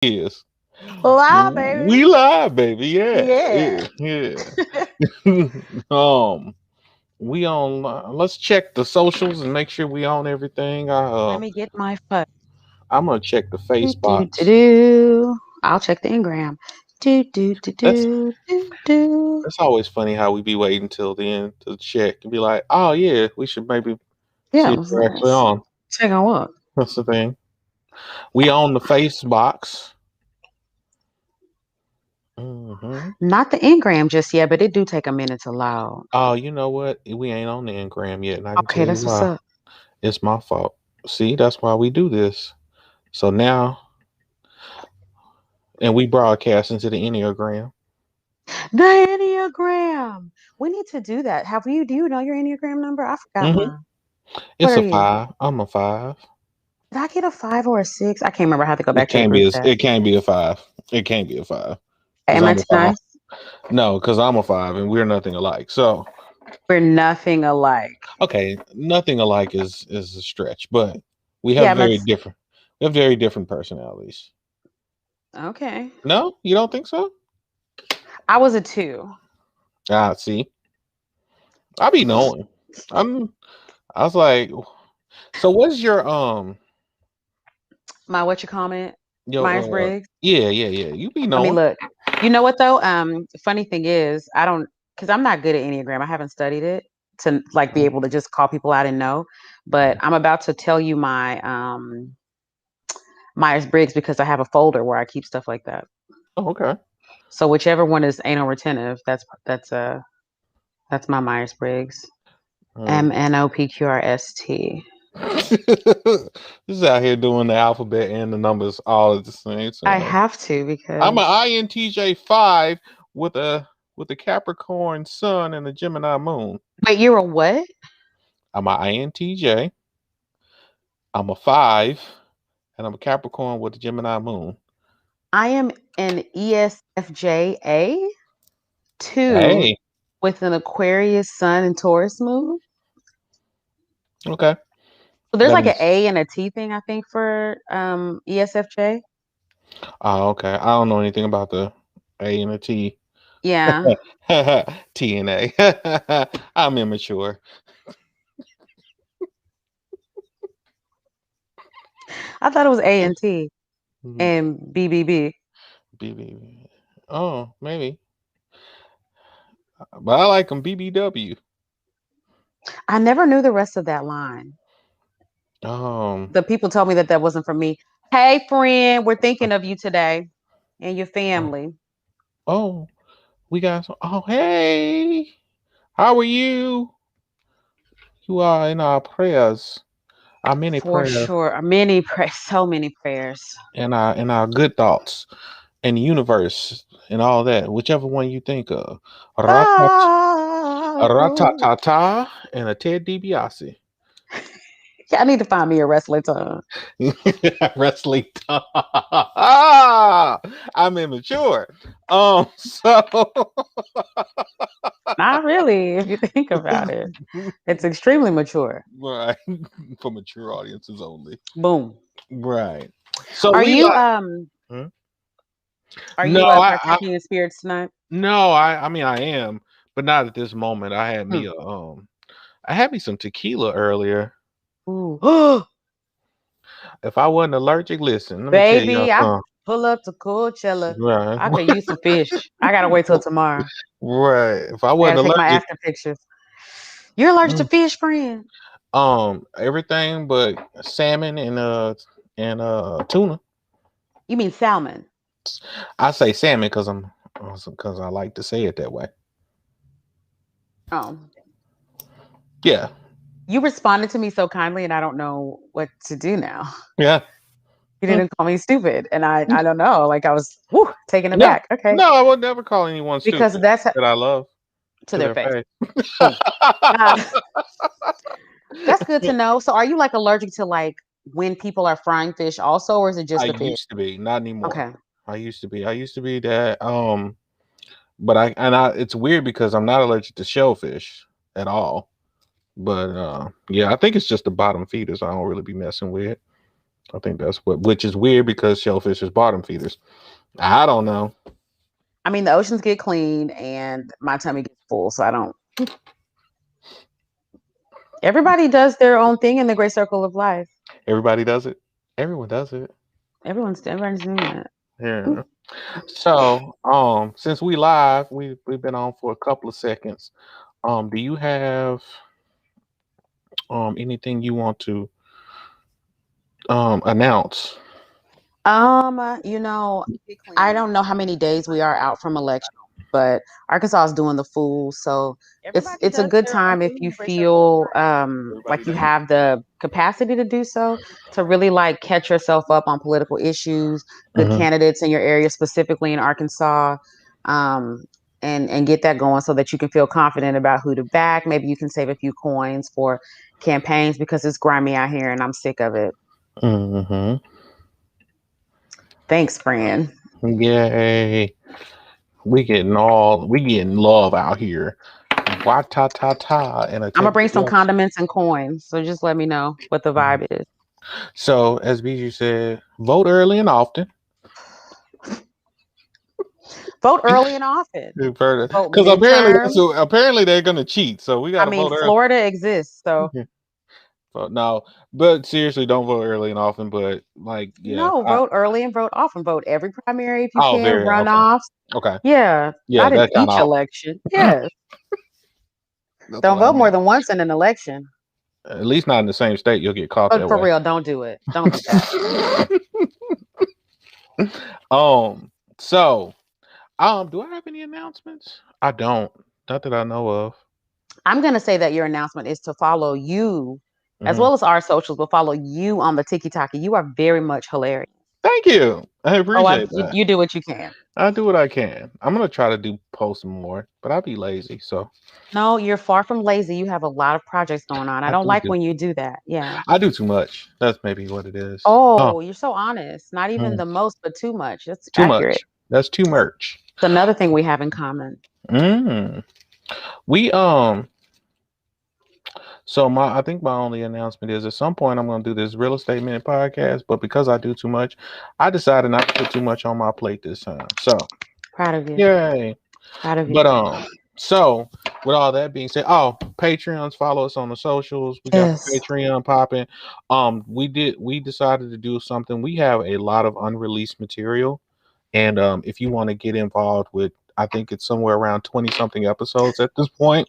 is. Live, We baby. live, baby. Yeah, Yeah. yeah, yeah. um, we on. Let's check the socials and make sure we own everything. Let me get my phone. I'm gonna check the Do, face do, do, box. do. I'll check the Ingram. Do, do, do, That's do, do, do. that's always funny how we be waiting till the end to check and be like, oh yeah, we should maybe see Yeah, if we're actually on. check on what? That's the thing. We own the face box. Not the Ingram just yet, but it do take a minute to load. Oh, you know what? We ain't on the Engram yet, and I can tell Okay, you that's what's why. up. It's my fault. See, that's why we do this. So now, and we broadcast into the Enneagram. The Enneagram. We need to do that. Do you know your Enneagram number? I forgot hmm mine. What It's are a you? five. I'm a five. Did I get a 5 or a 6? I can't remember. I have to go It back to the can't be. group chat. It can't be a five. It can't be a five because Am I I'm a too five. nice? No, because I'm a five, and we're nothing alike. So We're nothing alike. okay, nothing alike is a stretch, but we have Yeah, very different. We have very different personalities. okay. No, you don't think so? I was a 2. Ah, see, I be knowing. I'm. I was like, so what's My what you comment? Myers your Briggs. yeah. You be Let me knowing. look. You know what though? Funny thing is, I don't because I'm not good at Enneagram. I haven't studied it to like be able to just call people out and know. But I'm about to tell you my Myers Briggs because I have a folder where I keep stuff like that. Oh, okay. So whichever one is anal retentive, that's my Myers Briggs. Mm. MNOPQRST. This is out here doing the alphabet and the numbers all at the same I time. have to I'm an because INTJ 5 with a Capricorn sun and a Gemini moon. wait, you're a what? I'm an INTJ. I'm a 5, and I'm a Capricorn with a Gemini moon. I am an ESFJA 2 Hey, with an Aquarius sun and Taurus moon. okay. So there's That like an makes. A and a T thing I think for ESFJ. Oh, okay. I don't know anything about the A and the T. Yeah. T and A. I'm immature. I thought it was A and T Mhm. and BBB. BB. Oh, maybe. But I like them BBW. I never knew the rest of that line. Um. The people told me that that wasn't for me. Hey friend, we're thinking of you today and your Oh, family. oh, we got. Oh, hey. How are you? You are in our prayers. Our many For prayers sure. So many prayers. and our good thoughts and the universe and all that. Whichever one you think of. Ratat, Oh. ratatata and a Ted DiBiase. Yeah, I need to find me a wrestling tongue. Wrestling. I'm immature. So Not really, if you think about it. It's extremely mature. right for mature audiences only. Boom. Right. So Are we you like. um Hmm? are No, you I partaking in spirits tonight? no, I mean I am, but not at this moment. Hmm. I had me some tequila earlier. Ooh. If I wasn't allergic, listen, let me tell y'all Baby, I something. pull up to Coachella. Right. I could use some fish. I gotta wait till tomorrow. Right. If I I gotta wasn't take my allergic, after pictures. You're allergic to fish, friend. everything but salmon and tuna. You mean salmon? I say salmon because I like to say it that way. Oh. Yeah. You responded to me so kindly and I don't know what to do now. Yeah. You didn't call me stupid. And I don't know. Like I was taken No. aback. Okay. No, I would never call anyone Because stupid that's that I love to to their their face. face. Boom. Uh, that's good to know. So are you like allergic to like when people are frying fish also, or is it I just the fish? used to be, not anymore. Okay. I used to be. I used to be that. But it's weird because I'm not allergic to shellfish at all. But yeah, I think it's just the bottom feeders I don't really be messing with. I think that's which is weird because shellfish is bottom feeders. I don't know. I mean, the oceans get clean and my tummy gets full, so I don't. Everybody does their own thing in the great circle of life. Everybody does it. Everyone does it. Everyone's doing that. Yeah. So, since we live, we've been on for a couple of seconds. Do you have anything you want to announce? You know, I don't know how many days we are out from election, but Arkansas is doing the fool, so it's a good time if you feel like you have the capacity to do so, to really like catch yourself up on political issues, good Hmm. candidates in your area, specifically in Arkansas, um, and get that going so that you can feel confident about who to back. Maybe you can save a few coins for campaigns because it's grimy out here and I'm sick of it. Hmm. Thanks, friend. Yay! We getting love out here. Wa ta ta ta and a I'm gonna bring technical some gloves. condiments and coins. So just let me know what the Mhm. vibe is. So, as Bijou said, vote early and often. Vote early and often. Vote Because midterms. apparently they're gonna cheat. So we got I to mean, vote early. Florida exists, so But no, but seriously, don't vote early and often. But like, yeah, no, vote early and vote often. Vote every primary if you oh, can. very okay, Runoffs. okay, Yeah, yeah, not in that kind each of election. Yes. that's Don't what I vote more meant. than once in an election. At least not in the same state. You'll get caught But that for way. real, don't do it. Don't do that. um. So, do I have any announcements? I don't. Not that I know of. I'm gonna say that your announcement is to follow you, as Hmm. well as our socials, but follow you on the Tiki Taki. You are very much hilarious. Thank you. I Oh, appreciate you, that. you do what you can. I do what I can. I'm gonna try to do post more, but I'll be lazy. So No, you're far from lazy. You have a lot of projects going on. I I don't do like do. when you do that. Yeah. I do too much. That's maybe what it is. Oh, Oh, you're so honest. Not even mm, the most, but too much. That's too accurate. much. That's too much. It's another thing we have in common. Mm. We So I think my only announcement is at some point I'm going to do this real estate minute podcast, but because I do too much, I decided not to put too much on my plate this time. So Proud of you. yay! Proud of you. But so with all that being said, oh, Patreons, follow us on the socials. We got the Yes. Patreon popping. We decided to do something. We have a lot of unreleased material, and if you want to get involved with, I think it's somewhere around 20 something episodes at this point.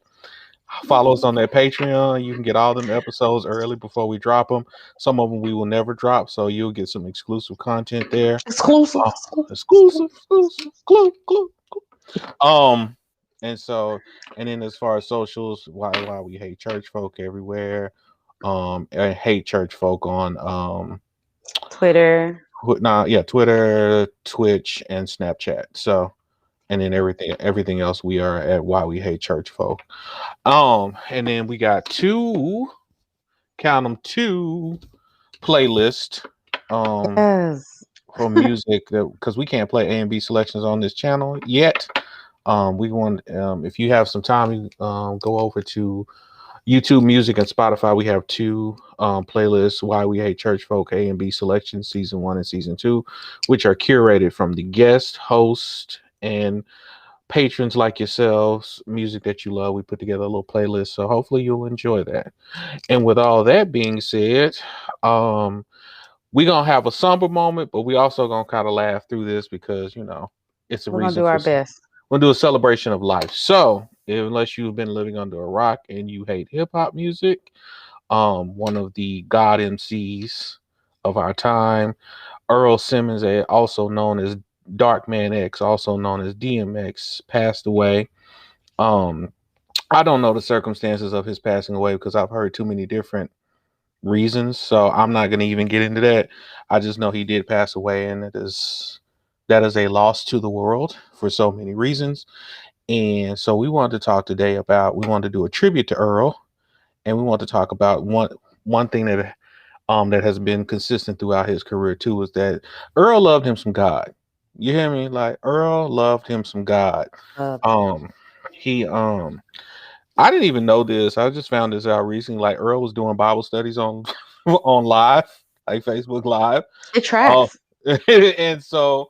Follow us on that Patreon. You can get all them episodes early before we drop them. Some of them we will never drop, so you'll get some exclusive content there. Exclusive. Uh, Exclusive. exclusive, exclusive, clue, clue. Um, and so, and then as far as socials, why we hate church folk everywhere. I hate church folk on Twitter. nah, yeah, Twitter, Twitch, and Snapchat. So, and then everything else we are at why we hate church folk. And then we got count them two playlist Yes. for music that because we can't play A and B selections on this channel yet. We want if you have some time, you go over to YouTube Music and Spotify. We have two playlists: Why We Hate Church Folk A and B Selections, Season 1 and Season 2, which are curated from the guest, host, and patrons like yourselves, music that you love. We put together a little playlist, so hopefully you'll enjoy that. And with all that being said, um, we're gonna have a somber moment, but we also gonna kind of laugh through this because it's a We're gonna reason do for our best. we'll do a celebration of life. So unless you've been living under a rock and you hate hip hop music, one of the God MCs of our time, Earl Simmons, also known as Dark Man X, also known as DMX, passed away. Um, I don't know the circumstances of his passing away because I've heard too many different reasons, so I'm not going to even get into that. I just know he did pass away, and that is a loss to the world for so many reasons. And so we wanted to talk today about we wanted to do a tribute to Earl, and we want to talk about one thing that has been consistent throughout his career too is that Earl loved him some God. You hear me? Like Earl loved him some God. Loved. Um, he I didn't even know this. I just found this out recently. Like Earl was doing Bible studies on on live. like Facebook Live. It Oh, tracks. and so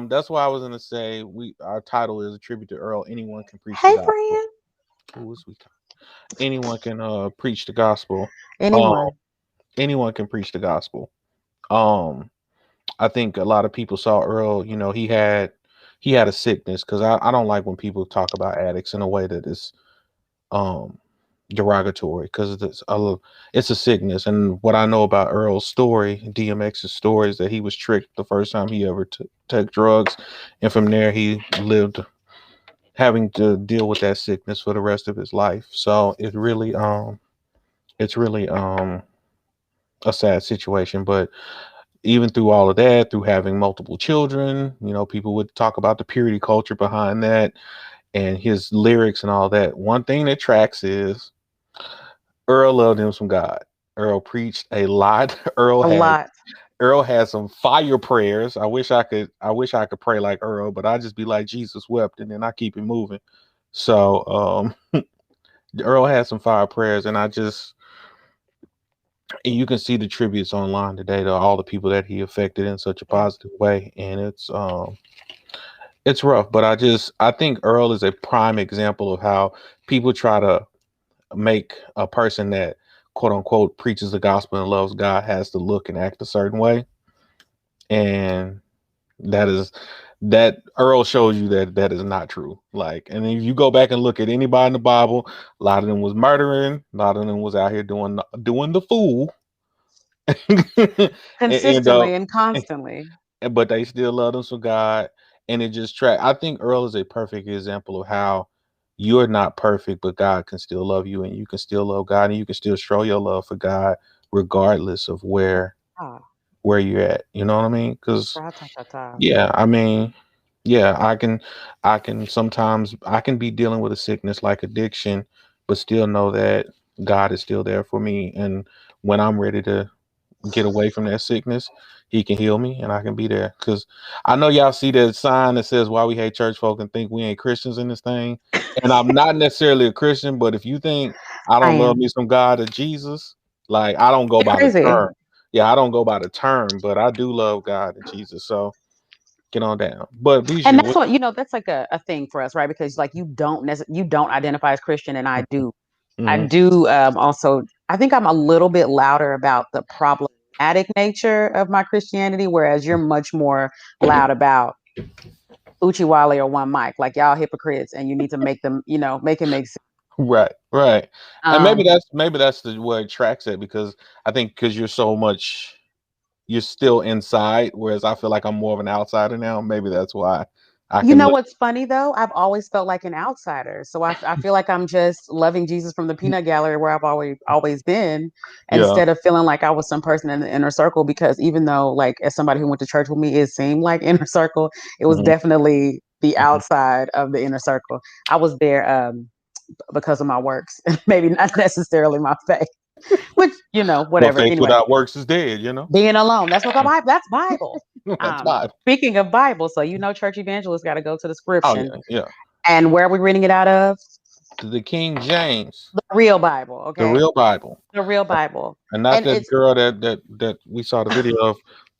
that's why I was gonna say our title is a tribute to Earl. Anyone can preach the Hey, gospel. friend. Who was we? Anyone can preach the gospel. Um, Anyone. anyone can preach the gospel. Um, I think a lot of people saw Earl. You know, he had a sickness because I don't like when people talk about addicts in a way that is um derogatory because it's a sickness. And what I know about Earl's story, DMX's story, is that he was tricked the first time he ever took drugs, and from there he lived having to deal with that sickness for the rest of his life. So it's really a sad situation. But even through all of that, through having multiple children, people would talk about the purity culture behind that and his lyrics and all that. One thing that tracks is Earl loved him some God. Earl preached a lot. A lot. Earl had some fire prayers. I wish I could pray like Earl, but I just be like Jesus wept and then I keep it moving. So Earl had some fire prayers, and you can see the tributes online today to all the people that he affected in such a positive way. And it's rough, but I think Earl is a prime example of how people try to make a person that quote unquote preaches the gospel and loves God has to look and act a certain way. And that is that Earl shows you that that is not true. Like, and if you go back and look at anybody in the Bible, a lot of them was murdering, a lot of them was out here doing the fool. and Consistently and constantly. but they still love them some God, and it just track. I think Earl is a perfect example of how you're not perfect, but God can still love you, and you can still love God, and you can still show your love for God regardless of Ah, where you're at. You know what I mean? Because ta, ta, ta, ta. yeah, I mean, yeah, I can sometimes I can be dealing with a sickness like addiction, but still know that God is still there for me, and when I'm ready to get away from that sickness, he can heal me and I can be there. Cause I know y'all see that sign that says why we hate church folk and think we ain't Christians in this thing. And I'm not necessarily a Christian, but if you think I I don't love am. me some God or Jesus, like I don't go You're by the crazy. term. Yeah, I don't go by the term, but I do love God and Jesus. So get on down. But And Bijou, that's what, that's like a thing for us, right? Because like you don't identify as Christian and I do. I mhm, do also I think I'm a little bit louder about the problematic nature of my Christianity, whereas you're much more loud about Uchiwale or one mic. Like y'all hypocrites and you need to make them, make it make sense. right, right. And maybe Um, that's the where it tracks it because I think because you're still inside, whereas I feel like I'm more of an outsider now. Maybe that's why I You can know look. what's funny though? I've always felt like an outsider. So I feel like I'm just loving Jesus from the peanut gallery where I've always been, Yeah. instead of feeling like I was some person in the inner circle. Because even though, like, as somebody who went to church with me, it seemed like inner circle, it was Mhm, definitely the mhm. outside of the inner circle. I was there because of my works, maybe not necessarily my faith. Which, Well, whatever. faith Anyway, without works is dead. being alone. That's what the Bible. That's Bible. That's Bible. Speaking of Bible, so church evangelists got to go to the Oh scripture. yeah, yeah. And where are we reading it out of? The King James, The real Bible, the okay? real Bible, The real Bible. and not And that it's girl that we saw the video of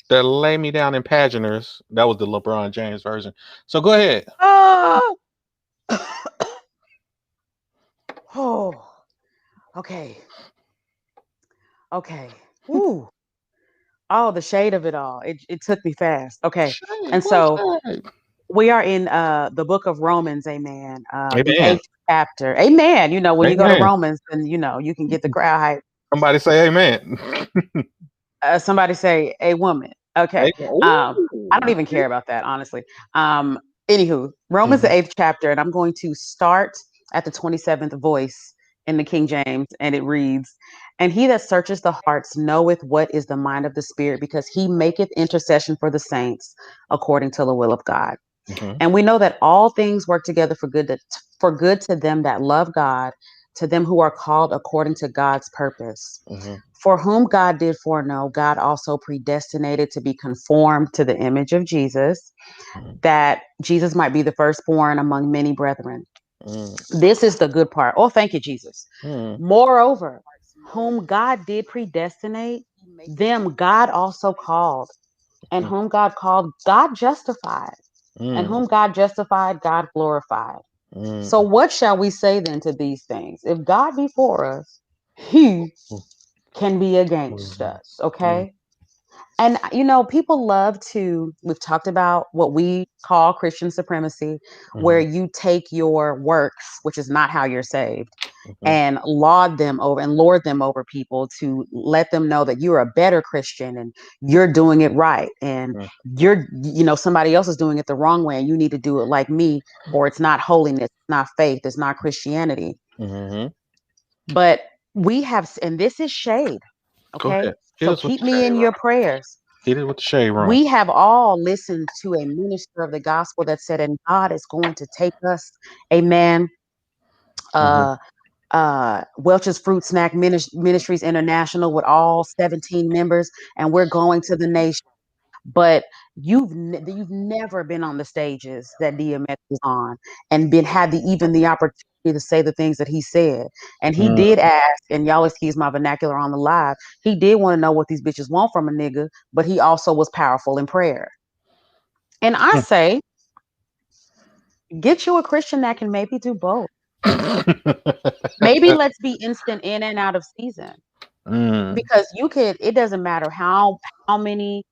that lay me down in Paginers. That was the LeBron James version. So go ahead. oh, oh, okay. Okay. Ooh. Oh, the shade of it all. It took me fast. Okay. Shade, And what so shade? we are in the book of Romans, amen. The Amen. 8th chapter. Amen. When you go to Amen. Romans, then you can get the crowd hype. Somebody say amen. Somebody say a woman. Okay. Amen. I don't Ooh. even care about that, honestly. Anywho, Romans the Mhm, 8th chapter, and I'm going to start at the 27th voice in the King James, and it reads, "And he that searches the hearts knoweth what is the mind of the Spirit, because he maketh intercession for the saints according to the will of God. mhm, And we know that all things work together for good to them that love God, to them who are called according to God's purpose. mhm, For whom God did foreknow, God also predestinated to be conformed to the image of Jesus, mhm, that Jesus might be the firstborn among many brethren." mhm, This is the good part. Oh, thank you, Jesus. mhm, Moreover, whom God did predestinate, them God also called, and whom God called, God justified, and Mm, whom God justified, God glorified. So mm, what shall we say then to these things? If God be for us, he mm, can be against mm, us. mm, Okay. And people love to, we've talked about what we call Christian supremacy, where mhm, you take your works, which is not how you're saved, mhm, and laud them over and lord them over people to let them know that you're a better Christian and you're doing it right. And mm, somebody else is doing it the wrong way and you need to do it like me, or it's not holiness, it's not faith, it's not Christianity. mhm. But we have, and this is shade. Go Okay. ahead. Hit So us with keep the me shade in room. your prayers. Hit it with the shade room. We have all listened to a minister of the gospel that said, and God is going to take us, amen, Mhm, uh, Welch's Fruit Snack Ministries International with all 17 members, and we're going to the nation. But you've never been on the stages that DMX was on and been had even the opportunity to say the things that he said. And he mm, did ask, and y'all excuse my vernacular on the live, he did want to know what these bitches want from a nigga, but he also was powerful in prayer. And I say, get you a Christian that can maybe do both. Maybe let's be instant in and out of season. mm, Because it doesn't matter how many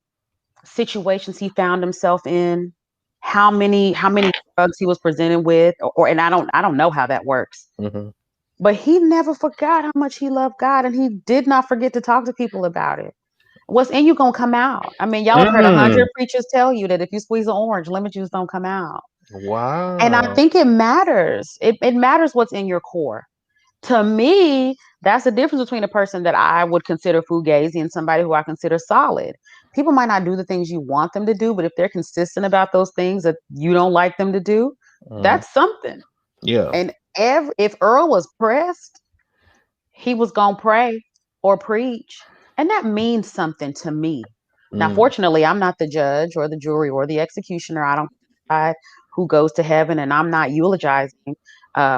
situations he found himself in, how many drugs he was presented with, and I don't know how that works. mhm, But he never forgot how much he loved God, and he did not forget to talk to people about it. What's in you gonna come out. I mean, y'all have heard mm. 100 preachers tell you that if you squeeze an orange, lemon juice don't come out. And I Wow. think it matters. It matters what's in your core. To me, that's the difference between a person that I would consider fugazi and somebody who I consider solid. People might not do the things you want them to do, but if they're consistent about those things that you don't like them to do, Mm, that's something. yeah. And if Earl was pressed, he was going to pray or preach. And that means something to me. Now, Mm, fortunately, I'm not the judge or the jury or the executioner. I don't decide who goes to heaven, and I'm not eulogizing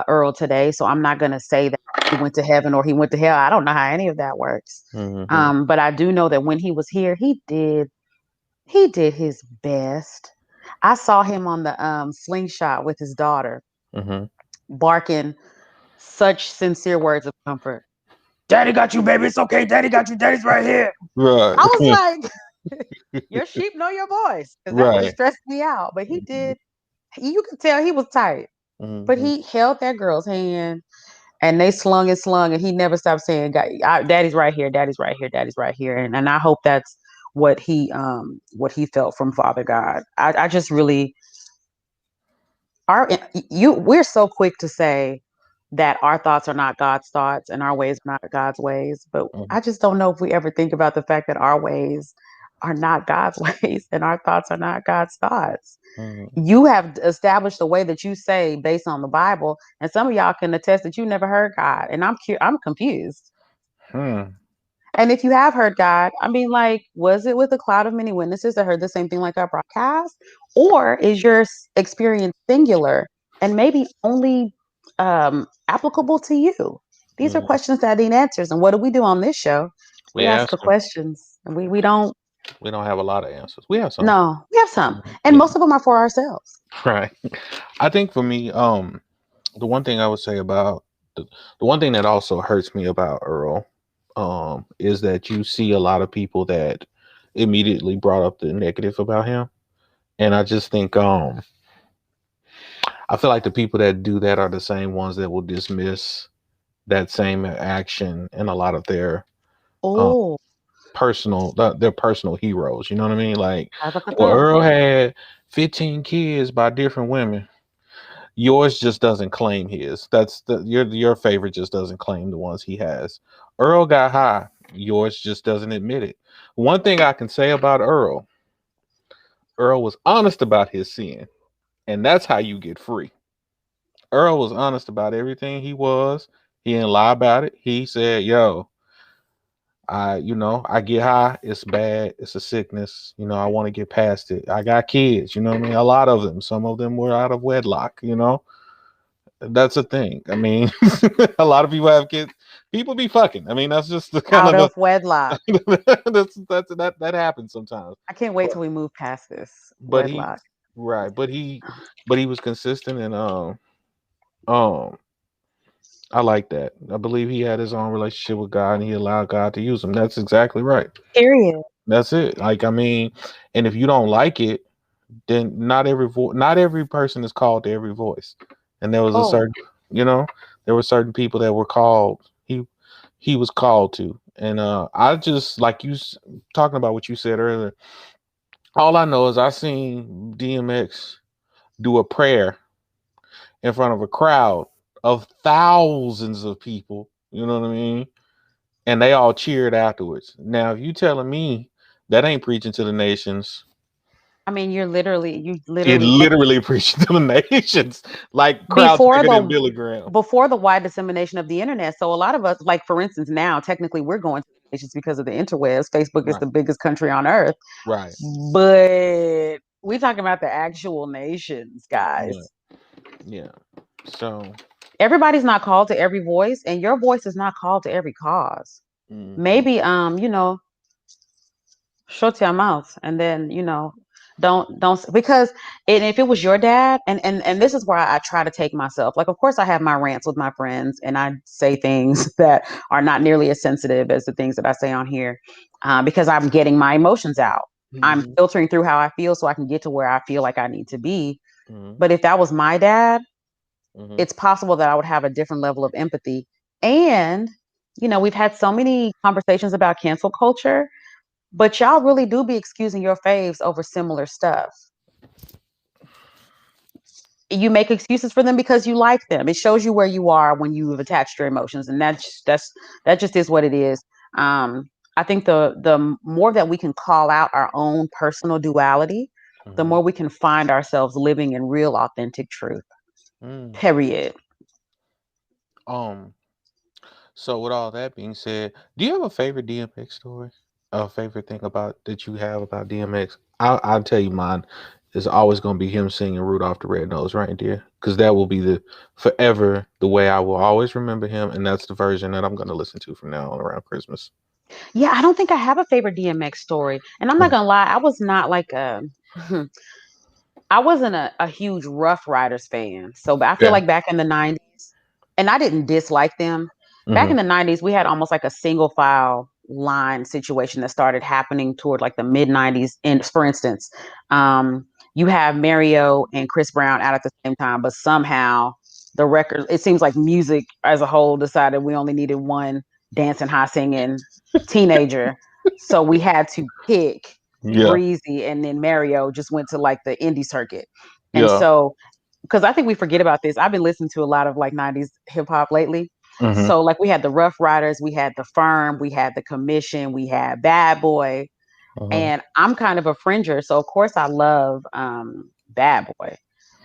Earl today. So I'm not going to say that he went to heaven or he went to hell. I don't know how any of that works. mhm, But I do know that when he was here, he did his best. I saw him on the slingshot with his daughter, mhm. barking such sincere words of comfort. Daddy got you, baby. It's okay. Daddy got you. Daddy's right here. Right. I was like, your sheep know your voice, because that would have Right. stressed me out. But he Mhm, did. You could tell he was tight, but mhm, he held that girl's hand and they slung, and he never stopped saying, "Daddy's right here. Daddy's right here. Daddy's right here." And I hope that's what he felt from Father God. I just really our you we're so quick to say that our thoughts are not God's thoughts and our ways are not God's ways, but mhm, I just don't know if we ever think about the fact that our ways are not God's ways and our thoughts are not God's thoughts. mhm. You have established the way that you say based on the Bible, and some of y'all can attest that you never heard God, and I'm confused. Hmm. And if you have heard God, I mean, like, was it with a cloud of many witnesses that heard the same thing like our broadcast? Or is your experience singular and maybe only applicable to you? These are Mm. questions that need answers. And what do we do on this show? We We ask the ask them. questions, and we don't. We don't have a lot of answers. We have some. No, we have some. And Yeah. most of them are for ourselves. Right. I think for me, the one thing I would say about the one thing that also hurts me about Earl, is that you see a lot of people that immediately brought up the negative about him. And I just think, I feel like the people that do that are the same ones that will dismiss that same action and a lot of their um, Oh, their personal heroes. You know what I mean? Like, well, ta-ta-ta-ta. Earl had 15 kids by different women. Yours just doesn't claim his. That's your favorite just doesn't claim the ones he has. Earl got high. Yours just doesn't admit it. One thing I can say about Earl was honest about his sin, and that's how you get free. Earl was honest about everything he was. He didn't lie about it. He said, "Yo, I get high. It's bad. It's a sickness. I want to get past it. I got kids. You know what I mean? A lot of them. Some of them were out of wedlock. That's a thing. I mean, a lot of people have kids. People be fucking. I mean, that's just the kind Out of of wedlock. that happens sometimes. I can't wait But till we move past this but he wedlock. right, but he was consistent and um I like that. I believe he had his own relationship with God and he allowed God to use him. That's exactly right. Period. That's it. Like I mean, and if you don't like it, then not every person is called to every voice. And there was a Oh, certain, you know, there were certain people that were called. He was called to, and I just like talking about what you said earlier. All I know is I seen DMX do a prayer in front of a crowd of thousands of people. You know what I mean? And they all cheered afterwards. Now, if you telling me that ain't preaching to the nations, I mean, you it literally literally preaching to the nations, like crowds before bigger than the Billy Graham. before the wide dissemination of the internet. So a lot of us, like for instance, now technically we're going to the nations because of the interwebs. Facebook is Right, the biggest country on earth, right, but we talking about the actual nations, yeah, guys. yeah. So, Everybody's not called to every voice, and your voice is not called to every cause. mhm, Maybe shut your mouth and then don't because and if it was your dad and this is where I try to take myself, like of course I have my rants with my friends and I say things that are not nearly as sensitive as the things that I say on here, because I'm getting my emotions out. I'm mhm, filtering through how I feel so I can get to where I feel like I need to be. mhm, But if that was my dad, mhm, it's possible that I would have a different level of empathy. And we've had so many conversations about cancel culture, but y'all really do be excusing your faves over similar stuff. You make excuses for them because you like them. It shows you where you are when you have attached your emotions, and that just is what it is. I think the more that we can call out our own personal duality, the mhm, more we can find ourselves living in real, authentic truth. mm. Period. Um. So, with all that being said, do you have a favorite DMX story? A favorite thing about that you have about DMX? I'll tell you mine. Is always going to be him singing Rudolph the Red-Nosed Reindeer because that will be the forever the way I will always remember him, and that's the version that I'm going to listen to from now on around Christmas. Yeah, I don't think I have a favorite DMX story, and I'm not Mm. gonna lie, I was not like a I wasn't a huge Rough Riders fan. So but I feel Yeah. like back in the 90s, and I didn't dislike them. Back Hmm. in the 90s, we had almost like a single file line situation that started happening toward like the mid 90s. And for instance, you have Mario and Chris Brown out at the same time, but somehow the record, it seems like music as a whole decided we only needed one dancing, high singing teenager. So we had to pick Yeah. Breezy, and then Mario just went to like the indie circuit. And Yeah. so, because I think we forget about this, I've been listening to a lot of like 90s hip hop lately. Hmm. So, like, we had the Rough Riders, we had the Firm, we had the Commission, we had Bad Boy, Hmm. and I'm kind of a fringer. So, of course, I love Bad Boy.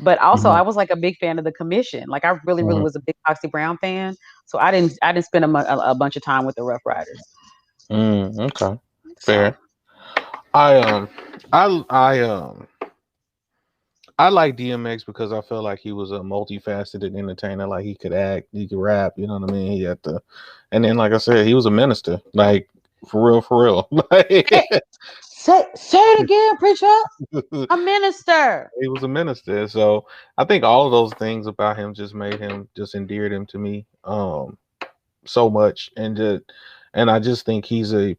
But also, Hmm. I was like a big fan of the Commission. Like, I really, really Hmm. was a big Foxy Brown fan. So, I didn't spend a bunch of time with the Rough Riders. Okay. So, Fair. I I I like DMX because I felt like he was a multifaceted entertainer. Like he could act, he could rap. You know what I mean? He had to, and then like I said, he was a minister. Like for real, for real. Like hey, say it again, preacher. A minister. he was a minister. So I think all of those things about him just made him just endeared him to me so much, and I just think he's a.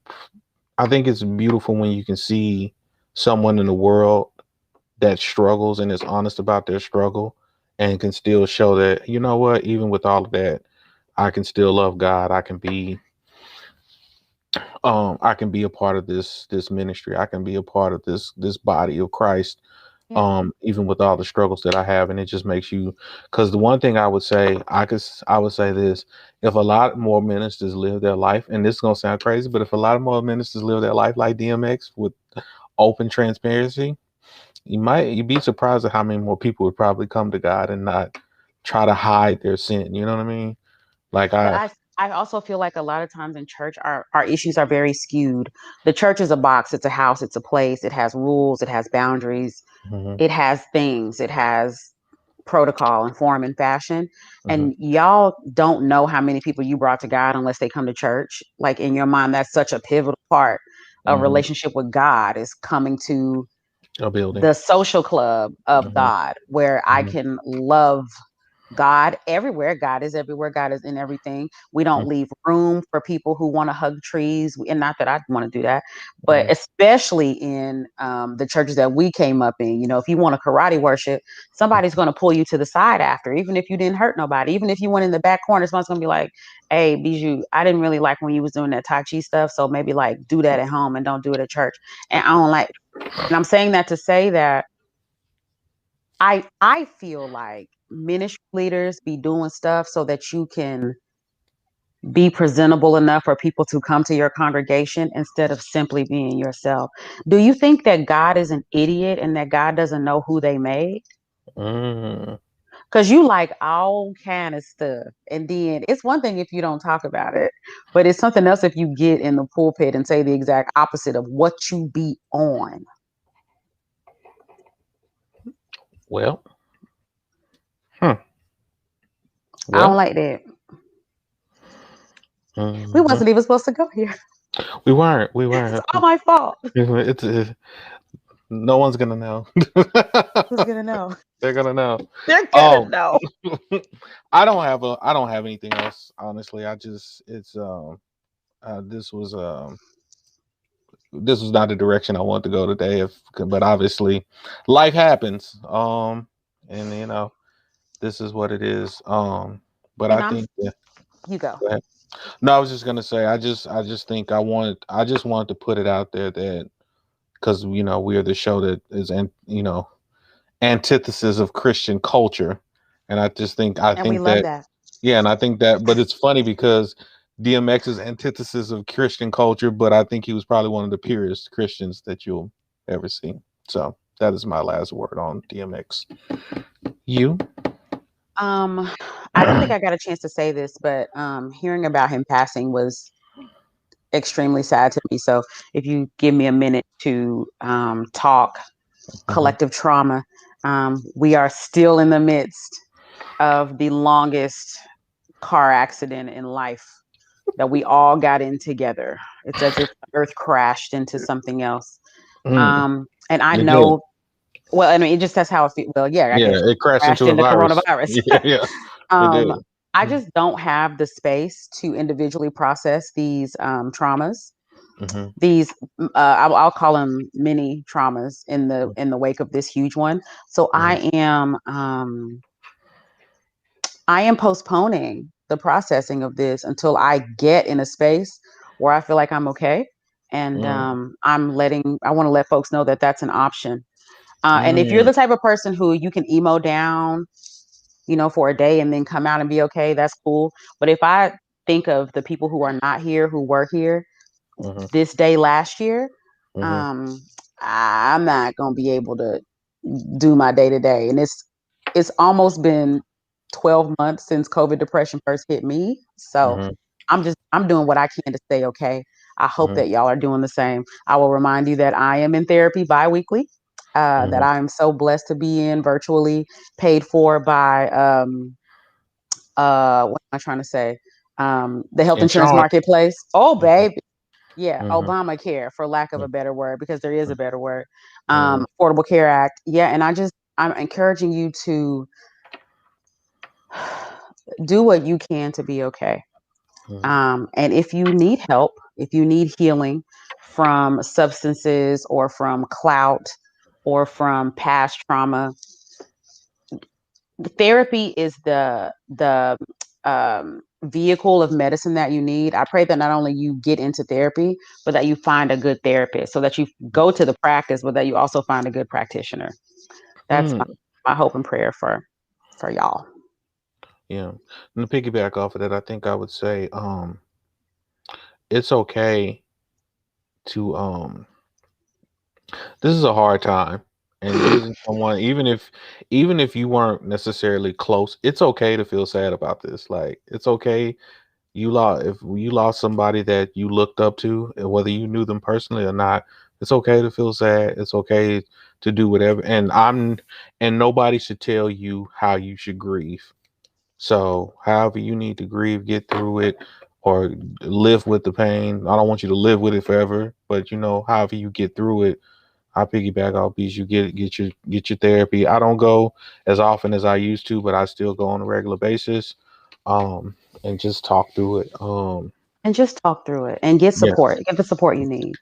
I think it's beautiful when you can see someone in the world that struggles and is honest about their struggle and can still show that, you know what, even with all of that, I can still love God. I can be a part of this ministry. I can be a part of this body of Christ. Yeah. Even with all the struggles that I have, and it just makes you, because the one thing I would say, I would say this: if a lot more ministers live their life, and this is gonna sound crazy, but if a lot more ministers live their life like DMX with open transparency, you'd be surprised at how many more people would probably come to God and not try to hide their sin. You know what I mean? Like But I also feel like a lot of times in church our issues are very skewed. The church is a box, it's a house, it's a place, it has rules, it has boundaries, Mhm, it has things, it has protocol and form and fashion. Mm-hmm. And y'all don't know how many people you brought to God unless they come to church. Like in your mind, that's such a pivotal part of Mm-hmm. relationship with God, is coming to A building. the social club of Mm-hmm. God, where I Mm-hmm. can love God everywhere. God is everywhere. God is in everything. We don't leave room for people who want to hug trees. And not that I want to do that, but Mm-hmm. especially in the churches that we came up in, if you want to karate worship, somebody's going to pull you to the side after, even if you didn't hurt nobody, even if you went in the back corner, someone's going to be like, hey, Bijou, I didn't really like when you was doing that Tai Chi stuff. So maybe like do that at home and don't do it at church. And I don't like, and I'm saying that to say that I feel like ministry leaders be doing stuff so that you can be presentable enough for people to come to your congregation instead of simply being yourself. Do you think that God is an idiot and that God doesn't know who they made? Mm-hmm. Because you like all kind of stuff. And then it's one thing if you don't talk about it, but it's something else if you get in the pulpit and say the exact opposite of what you be on. Well, hmm. I don't Well, like that. We mm-hmm. wasn't even supposed to go here. We weren't. We It's weren't. all my fault. It's no one's gonna know. Who's gonna know? They're gonna know. They're gonna Um, know. I don't have anything else. Honestly, I just it's this was this was not the direction I want to go today. But obviously, life happens. And this is what it is. But I And I'm think that. you go. Go ahead. No, I was just gonna say. I just think I just wanted to put it out there that because we are the show that is antithesis of Christian culture, and I And we think love that that. yeah, and I think that, but it's funny because DMX is antithesis of Christian culture, but I think he was probably one of the purest Christians that you'll ever see. So that is my last word on DMX. You? Um, I don't think I got a chance to say this, but hearing about him passing was extremely sad to me. So if you give me a minute to talk Hmm. collective trauma, we are still in the midst of the longest car accident in life that we all got in together. It's as if the earth crashed into something else. Mm, And I it did. know, well, I mean, it just that's how I feel. Well, yeah, I Yeah, guess it crashed crashed into a into virus. coronavirus. Yeah, yeah, it did. um, I just don't have the space to individually process these traumas. Mm-hmm. These, I'll call them mini traumas in the wake of this huge one. So Hmm. I am postponing the processing of this until I get in a space where I feel like I'm okay. And Mm, I want to let folks know that that's an option. And if you're mm, the type of person who you can emo down, for a day and then come out and be okay, that's cool. But if I think of the people who are not here, who were here mm-hmm, this day last year, mm-hmm, um, I'm not going to be able to do my day to day. And it's almost been 12 months since COVID depression first hit me. So mm-hmm, I'm doing what I can to stay okay. I hope mm-hmm, that y'all are doing the same. I will remind you that I am in therapy biweekly, that mm-hmm. I am so blessed to be in virtually, paid for by what am I trying to say? The health insurance Insurance. marketplace. Oh, Mm-hmm, baby. Yeah, mm-hmm, Obamacare, for lack of a better word, because there is a better word. mm-hmm, Affordable Care Act. Yeah, and I'm encouraging you to do what you can to be okay. And if you need help, if you need healing from substances or from clout or from past trauma, therapy is the vehicle of medicine that you need. I pray that not only you get into therapy, but that you find a good therapist, so that you go to the practice, but that you also find a good practitioner. That's mm-hmm. my hope and prayer for y'all. Yeah. And to piggyback off of that, I think I would say it's okay to this is a hard time. And losing someone, even if you weren't necessarily close, it's okay to feel sad about this. Like it's okay. If you lost somebody that you looked up to, and whether you knew them personally or not, it's okay to feel sad. It's okay to do whatever. And nobody should tell you how you should grieve. So however you need to grieve, get through it, or live with the pain. I don't want you to live with it forever, but however you get through it, I piggyback off these. You get your therapy. I don't go as often as I used to, but I still go on a regular basis. And just talk through it. And just talk through it and get Yeah, support. Get the support you need.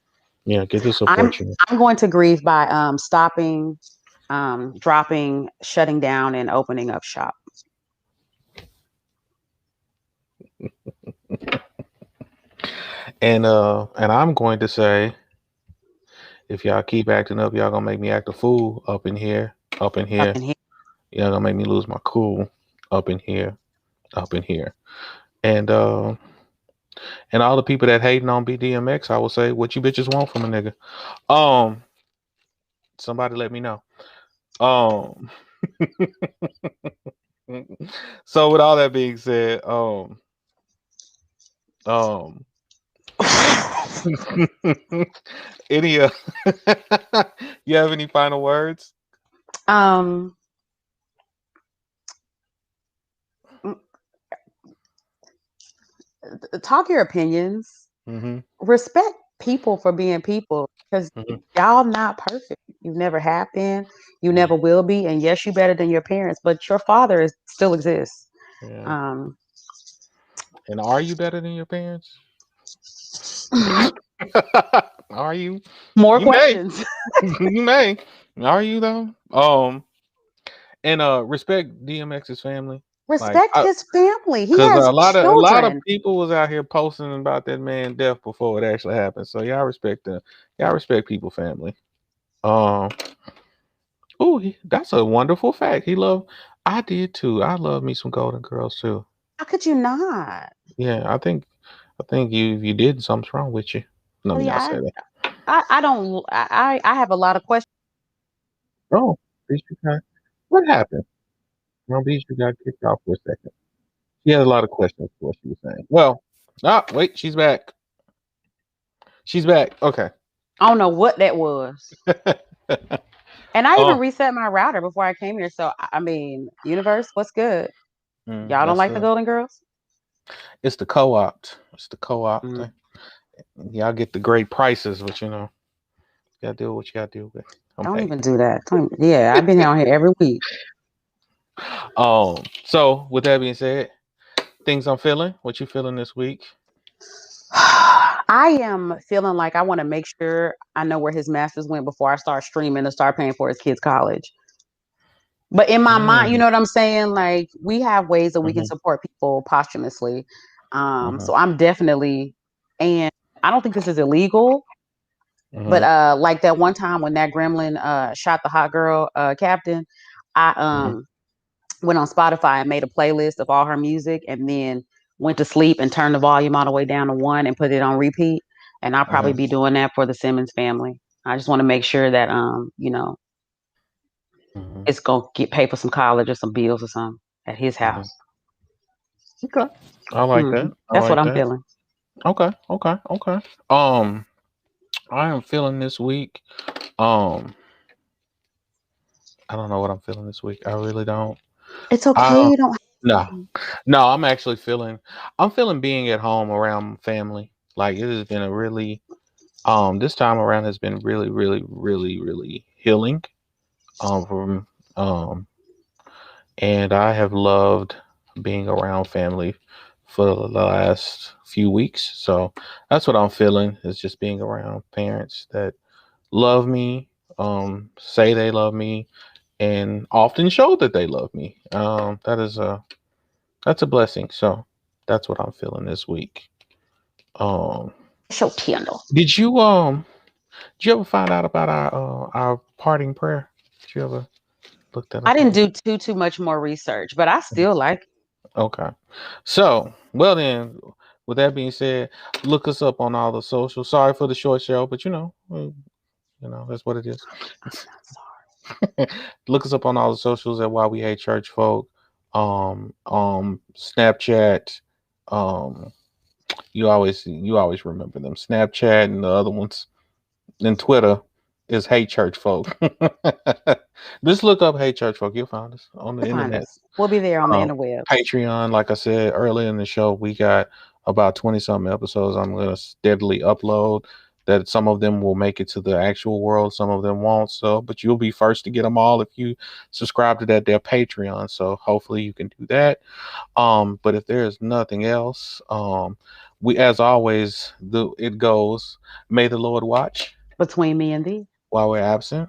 yeah, get the I'm support you need. I'm going to grieve by stopping, dropping, shutting down, and opening up shop. And I'm going to say, if y'all keep acting up, y'all gonna make me act a fool up in here, up in Up here. in here. Y'all gonna make me lose my cool up in here, up in here. And all the people that hating on BDMX, I will say, what you bitches want from a nigga? Um, Somebody let me know. Um, so with all that being said, um, any you have any final words? um, Talk your opinions. Mm-hmm. Respect people for being people, because Mm-hmm. y'all not perfect. You never have been. You Yeah. never will be. And yes, you better than your parents, but your father still exists. Yeah. Um, And are you better than your parents? Are you? More You may. questions. You may. Are you though? And respect DMX's family. Like, Respect his family. He because has a lot of children. people was out here posting about that man death before it actually happened. So y'all respect them. Y'all respect people family. Um. Oh, that's a wonderful fact. He loved. I did too. I love me some Golden Girls too. How could you not? Yeah, I think you did something's wrong with you. Let Oh me not yeah, say that. I don't. I have a lot of questions. Oh, Beach got what happened? No, Beach got kicked off for a second. She had a lot of questions for what she was saying. Well, wait, she's back. She's back. Okay. I don't know what that was. And I even Oh, reset my router before I came here. So I mean, universe, what's good? Y'all don't that's like the Golden Girls? it's the co-op. It's the co-op Mm. thing. Y'all get the great prices, but you gotta deal with what you gotta deal with. I'm Don't paid. even do that. Yeah, I've been down here every week. So with that being said, things I'm feeling. What you feeling this week? I am feeling like I want to make sure I know where his masters went before I start streaming and start paying for his kids' college. But in my mind, you Mm, know what I'm saying? Like we have ways that we can mhm, support people posthumously. mhm, So I'm definitely, and I don't think this is illegal, but mhm, like that one time when that gremlin shot the hot girl captain, I mhm, went on Spotify and made a playlist of all her music and then went to sleep and turned the volume all the way down to one and put it on repeat. And I'll probably mhm, be doing that for the Simmons family. I just want to make sure that mhm, it's gonna get pay for some college or some bills or something at his mhm. house. Okay, I like that. I That's what like I'm that. feeling. Okay, okay, okay. Um, I am feeling this week. Um, I don't know what I'm feeling this week. I really don't. It's I okay. don't. You don't. No, no. I'm actually feeling. I'm feeling being at home around family. Like it has been a really. This time around has been really, really, really, really healing. From And I have loved being around family for the last few weeks. So that's what I'm feeling is just being around parents that love me, say they love me, and often show that they love me. That's a blessing. So that's what I'm feeling this week. Um, Show Kendall. did you did you ever find out about our parting prayer? Did you ever look that I up didn't on? do too much more research, but I still like it. Okay. So, well then, with that being said, look us up on all the socials. Sorry for the short show, but that's what it is. Look us up on all the socials at Why We Hate Church Folk. Snapchat. Um, you always remember them. Snapchat and the other ones. And Twitter. is Hey Church Folk. Just look up Hey Church Folk. You'll find us on the You'll find internet. us. We'll be there on the Um, interwebs. Patreon, like I said earlier in the show, we got about 20 something episodes I'm going to steadily upload. That some of them will make it to the actual world, some of them won't. So, but you'll be first to get them all if you subscribe to their Patreon. So hopefully you can do that. But if there is nothing else, we, as always, it goes, may the Lord watch Between me and thee, while we're absent,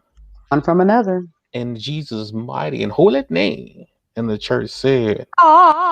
one from another. in Jesus' mighty and holy name. And the church said, Ah.